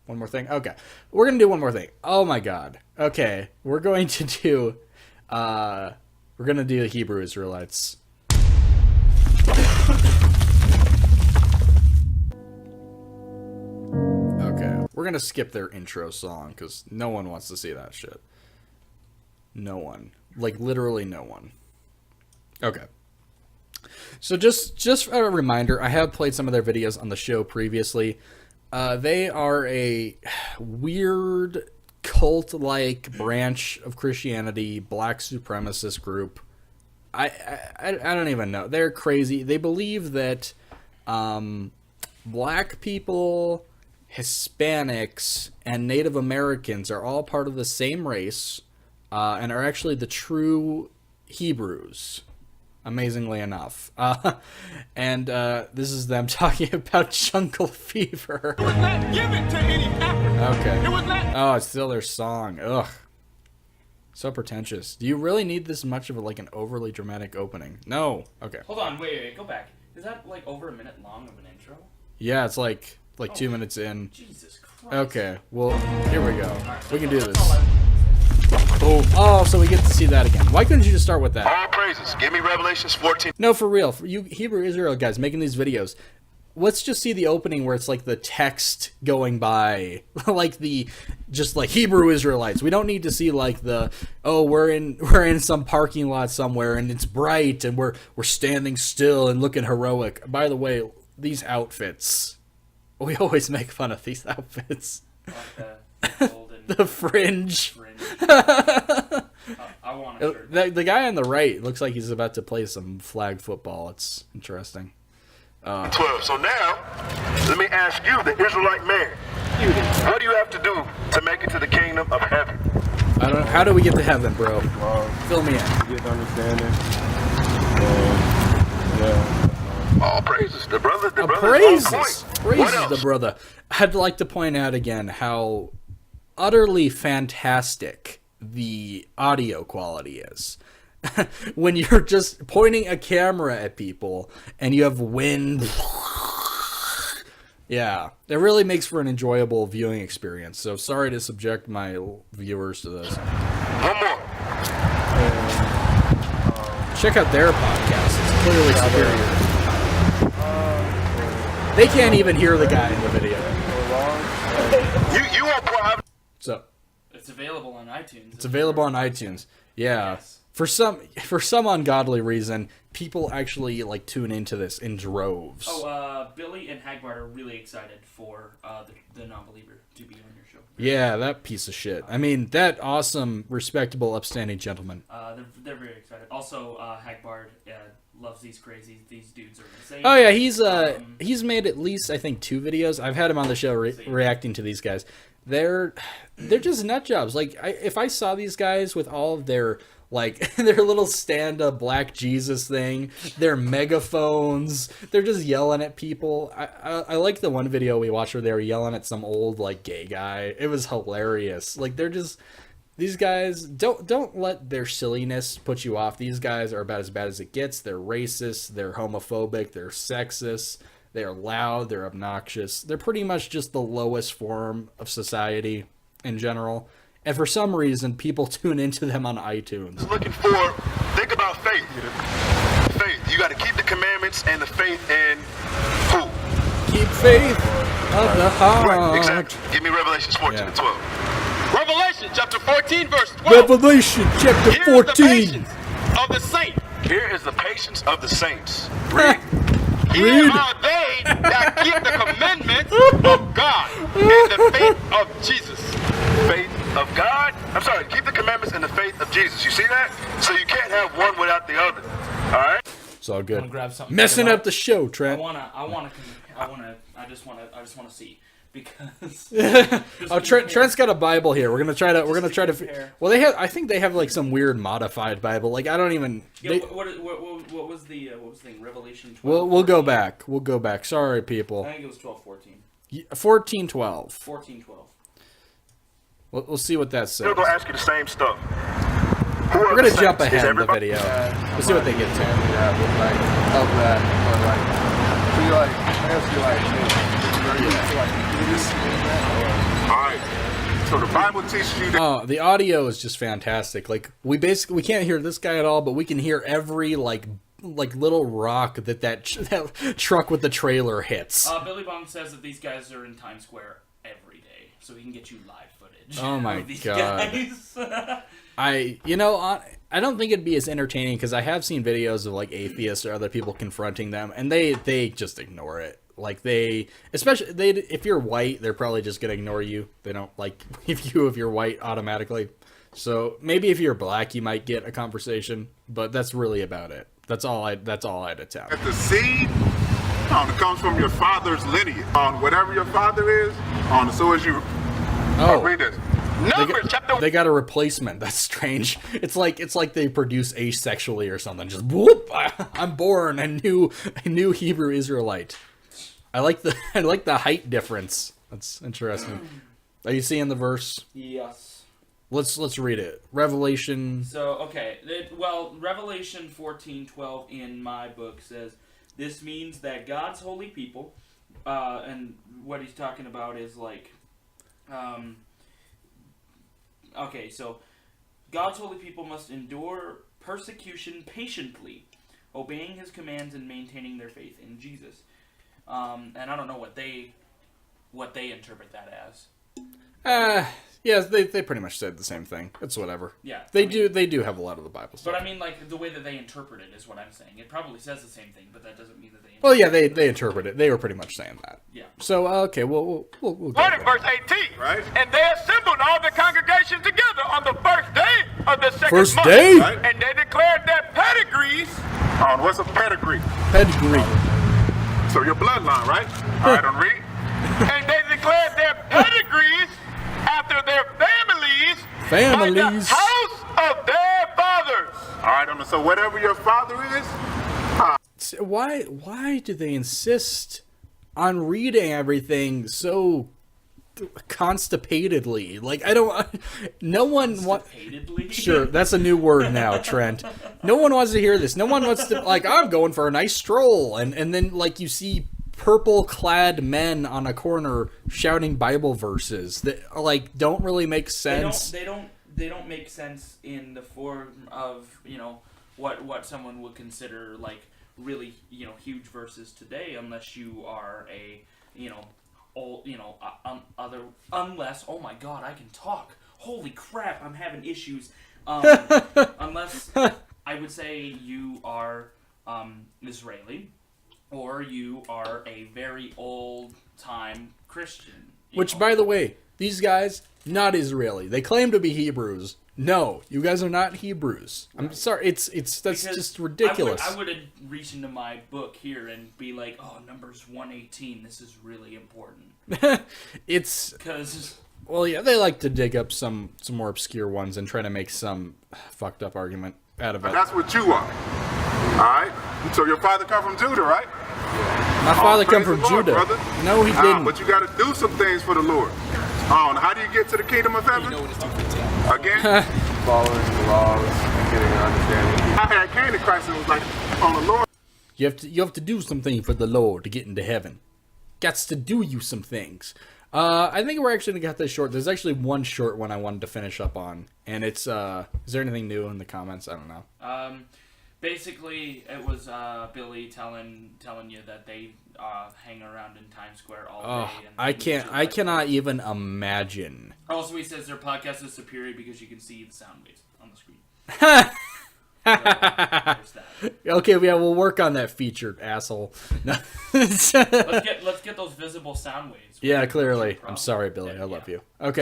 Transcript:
One more thing? Okay. We're going to do one more thing. Oh my god. Okay. We're going to do the Hebrew Israelites. Okay. We're going to skip their intro song because no one wants to see that shit. No one. Like, literally no one. Okay. So just a reminder, I have played some of their videos on the show previously. They are a weird cult-like branch of Christianity, black supremacist group. I don't even know. They're crazy. They believe that black people, Hispanics, and Native Americans are all part of the same race and are actually the true Hebrews. Amazingly enough. And this is them talking about jungle fever. It was not given to any African. Okay. It was not. Oh, it's still their song. Ugh. So pretentious. Do you really need this much of an overly dramatic opening? No. Okay. Hold on, wait, go back. Is that like over a minute long of an intro? Yeah, it's like 2 minutes in. Jesus Christ. Okay. Well, here we go. Right, We can do this. all I wanted to say. Boom. Oh, so we get to see that again. Why couldn't you just start with that? All praises. Give me Revelations 14. No, for real. For you Hebrew Israel guys making these videos, let's just see the opening where it's like the text going by, like Hebrew Israelites. We don't need to see like we're in some parking lot somewhere and it's bright and we're standing still and looking heroic. By the way, these outfits, we always make fun of these outfits. Like the golden The fringe. I want a shirt. The guy on the right looks like he's about to play some flag football. It's interesting. 12. So now, let me ask you, the Israelite man, what do you have to do to make it to the kingdom of heaven? How do we get to heaven, bro? Fill me in. Get understanding. Yeah. All praises. The brother is on Praises point. What else? the brother. I'd like to point out again how utterly fantastic the audio quality is. When you're just pointing a camera at people and you have wind. Yeah, it really makes for an enjoyable viewing experience. So sorry to subject my viewers to this. One more. Check out their podcast. It's clearly superior. They can't even hear the guy in the video. You are private. So It's available on iTunes. it's available on iTunes. Yeah. Yes. For some ungodly reason, people actually tune into this in droves. Oh, Billy and Hagbard are really excited for the non-believer to be on your show. Yeah, that piece of shit. I mean, that awesome, respectable, upstanding gentleman. They're very excited. Also, Hagbard loves these crazy. These dudes are insane. Oh yeah, he's made at least I think 2 videos. I've had him on the show reacting to these guys. They're just nut jobs. If I saw these guys with all of their their little stand-up Black Jesus thing, their megaphones, they're just yelling at people. I like the one video we watched where they were yelling at some old gay guy. It was hilarious. They're just, these guys, don't let their silliness put you off. These guys are about as bad as it gets. They're racist, they're homophobic, they're sexist, they're loud, they're obnoxious. They're pretty much just the lowest form of society in general. And for some reason, people tune into them on iTunes. Think about faith. Faith. You got to keep the commandments and the faith in who? Keep faith of the heart. Right, exactly. Give me Revelations 14 and 12. Revelation chapter 14 verse 12. Revelation chapter Here is the 14. patience of the saint. Here is the patience of the saints. Read. Here Read. are they that keep the commandments of God and the faith of Jesus. Faith of God. I'm sorry. Keep the commandments and the faith of Jesus. You see that? So you can't have one without the other. All right. It's all good. Wanna grab something Messing to up the show, Trent. I just wanna see because. Oh, Trent's got a Bible here. We're gonna try to. Well, I think they have some weird modified Bible. I don't even. Yeah, what was the thing? Revelation 12. We'll go back. We'll go back. Sorry, people. I think it was 12, 14. 14:12. 14, 12. We'll see what that says. They're going to ask you the same stuff. We're gonna jump ahead in the video. We'll see what they get to. Yeah, but of that, but I guess you So the Bible teaches you that. Oh, the audio is just fantastic. Like we can't hear this guy at all, but we can hear every like little rock that truck with the trailer hits. Billy Bong says that these guys are in Times Square every day, so he can get you live footage. Oh my of these God. guys. I don't think it'd be as entertaining because I have seen videos of like atheists or other people confronting them, and they just ignore it. Like if you're white, they're probably just gonna ignore you. They don't like if you're white automatically. So maybe if you're black, you might get a conversation, but that's really about it. That's all I'd attempt. That the seed comes from your father's lineage. On whatever your father is, so as you read this. They got a replacement. That's strange. It's like they produce asexually or something. Just whoop! I'm born a new Hebrew Israelite. I like the height difference. That's interesting. Are you seeing the verse? Yes. Let's read it. Revelation. So okay, Revelation 14:12 in my book says this means that God's holy people, and what he's talking about is like, okay, so God's holy people must endure persecution patiently, obeying his commands and maintaining their faith in Jesus. And I don't know what they interpret that as. Yes, they pretty much said the same thing. It's whatever. Yeah. They do have a lot of the Bible stuff. But I mean, like, the way that they interpret it is what I'm saying. It probably says the same thing, but that doesn't mean that they... Well, yeah, they interpret it. They were pretty much saying that. Yeah. So, okay, we'll go What in there. verse 18? Right. And they assembled all the congregation together on the first day of the second First month. day? Right. And they declared their pedigrees. What's a pedigree? Pedigree. So your bloodline, right? All right, on read. And they declared their pedigrees after their families. By the Families. house of their fathers. All right, so whatever your father is, Why do they insist on reading everything so constipatedly? Like, I don't... No one... Constipatedly? Sure, that's a new word now, Trent. No one wants to hear this. No one wants to... Like, I'm going for a nice stroll. And then, like, you see purple-clad men on a corner shouting Bible verses that, like, don't really make sense. They don't make sense in the form of, what someone would consider, like, really, huge verses today, unless you are a, unless, oh my God, I can talk. Holy crap, I'm having issues. Unless I would say you are Israeli, or you are a very old-time Christian. Which, by the way, these guys, not Israeli. They claim to be Hebrews. No, you guys are not Hebrews. I'm sorry. That's Because just ridiculous. I would reach into my book here and be like, oh, Numbers 118, this is really important. It's... Because... Well, yeah, they like to dig up some more obscure ones and try to make some fucked up argument out of it. that's what you are. All right? So your father come from Judah, right? My father come Praise from the Lord, Judah. brother. No, he didn't. But you got to do some things for the Lord. How do you get to the kingdom of heaven? Again? Following the laws and getting an understanding. I came to Christ and was like, on the Lord. You have to do something for the Lord to get into heaven. Gots to do you some things. I think we're actually gonna cut this short. There's actually one short one I wanted to finish up on, and it's is there anything new in the comments? I don't know. Basically, it was Billy telling you that they hang around in Times Square all day. And I cannot even imagine. Also, he says their podcast is superior because you can see the sound waves on the screen. So, there's that. Okay, yeah, we'll work on that featured asshole. Let's get those visible sound waves. Yeah, clearly. I'm sorry, Billy. I love you. Okay.